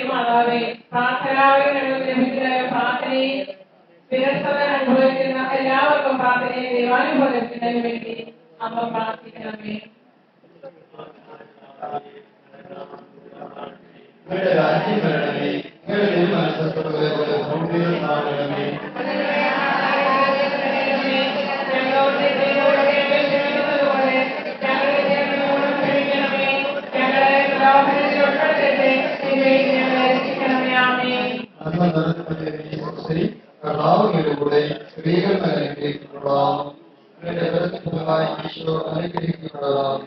മാതാവേ പ്രാർത്ഥനാവിൽ ലഭിക്കുന്ന പ്രാർത്ഥനയിൽ വിരസത അനുഭവിക്കുന്ന എല്ലാവർക്കും പ്രാർത്ഥനയെ ദൈവാനുഭവം ലഭിക്കുന്നതിന് വേണ്ടി അമ്മ പ്രാർത്ഥിക്കണമേ. രാജ്യം വരണമേ, നിങ്ങളുടെ മനസ്സത്തുള്ളത് പോലെ ഭൂമിയിൽ കാണണമേ. കൂടെ സ്ത്രീകൾ അനുഗ്രഹിക്കപ്പെടാം. ഈശോ അനുഗ്രഹിക്കപ്പെടാം.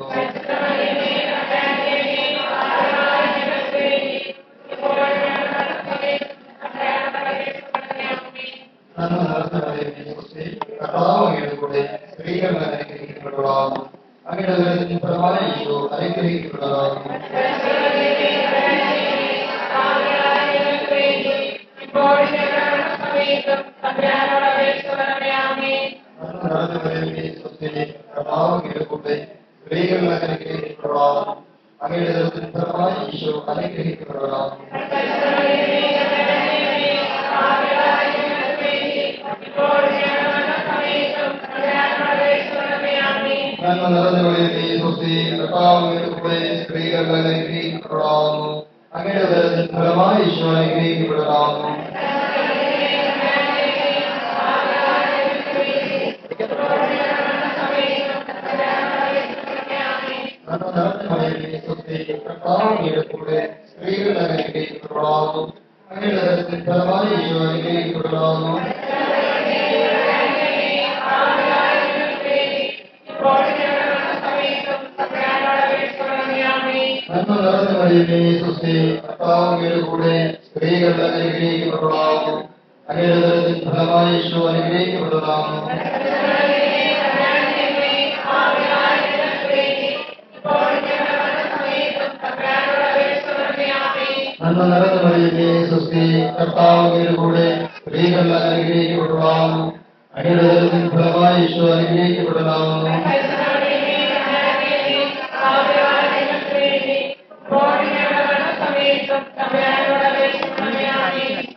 കൂടെ സ്ത്രീകൾ അനുഗ്രഹിക്കപ്പെടാം. അങ്ങനെ ഫലമായ ഈശോ അനുഗ്രഹിക്കപ്പെടാം. കൂടെ സ്ത്രീകൾ അനുഗ്രഹിക്കപ്പെടാം. അങ്ങയുടെ ഫലമായ ഈശോ അനുഗ്രഹിക്കപ്പെടാം. നന്മ നിറഞ്ഞവളേ സ്വസ്തി, കർത്താവിന്റെ കൂടെ സ്ത്രീകൾ അനുഗ്രഹിക്കപ്പെടാം. അങ്ങയുടെ ഫലമായ ഈശോ അനുഗ്രഹിക്കപ്പെടാം. കർത്താവിന്റെ കൂടെ സ്ത്രീകൾ അനുഗ്രഹിക്കപ്പെടാം. അങ്ങയുടെ ഫലമായ ഈശോ അനുഗ്രഹിക്കപ്പെടാം. നന്മ നിറഞ്ഞ മറിയമേ സ്വസ്തി, കർത്താവിന്റെ കൂടെ സ്ത്രീകൾ അനുഗ്രഹിക്കപ്പെടാം. അങ്ങയുടെ ഫലമായ ഈശോ അനുഗ്രഹിക്കപ്പെടാം. നന്മ നിറഞ്ഞ മറിയമേ സ്വസ്തി, കർത്താവിന്റെ കൂടെ സ്ത്രീകൾ അനുഗ്രഹിക്കപ്പെടാം. അങ്ങയുടെ ഫലമായ ഈശോ അനുഗ്രഹിക്കപ്പെടാം.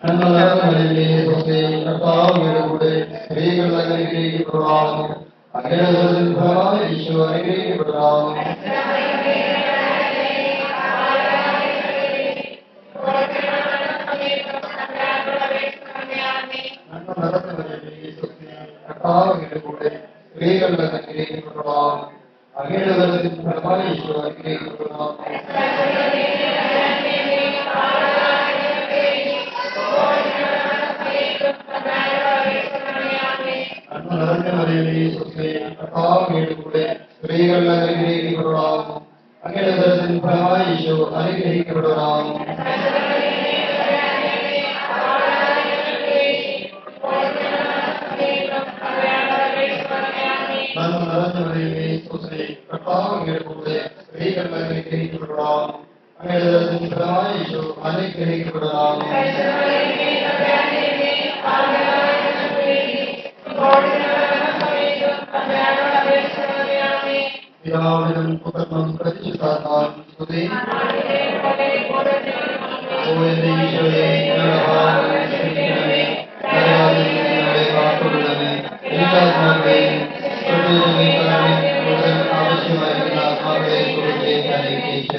നന്മ നിറഞ്ഞ മറിയമേ സ്വസ്തി, കർത്താവിന്റെ കൂടെ സ്ത്രീകൾ അനുഗ്രഹിക്കപ്പെടാം. അങ്ങയുടെ ഫലമായ ഈശോ അനുഗ്രഹിക്കപ്പെടാം. കർത്താവിന്റെ കൂടെ സ്ത്രീകൾ അനുഗ്രഹിക്കപ്പെടാം. അങ്ങയുടെ ഫലമായ ഈശോ അനുഗ്രഹിക്കപ്പെടാം. നന്മ നിറഞ്ഞ മറിയമേ സ്വസ്തി, കർത്താവിന്റെ കൂടെ സ്ത്രീകൾ അനുഗ്രഹിക്കപ്പെടാം. അങ്ങയുടെ ഫലമായ ഈശോ അനുഗ്രഹിക്കപ്പെടാം. നന്മ നിറഞ്ഞ മറിയമേ സ്വസ്തി, കർത്താവിന്റെ കൂടെ സ്ത്രീകൾ അനുഗ്രഹിക്കപ്പെടാം. അങ്ങയുടെ ഫലമായ ഈശോ അനുഗ്രഹിക്കപ്പെടാം. പിതാവിനും പുത്രനും പരിശുദ്ധാത്മാവിനും സ്തുതി. ഓ എന്റെ ഈശോയെ, ഞങ്ങളുടെ പാപങ്ങൾ ക്ഷമിക്കണമേ. ഞങ്ങളെ കാത്തുകൊള്ളണമേ. എല്ലാ ആത്മാക്കളെയും ആവശ്യമായിരിക്കുന്ന ആത്മാക്കളെ കുറിച്ച് അനുഗ്രഹിച്ചു.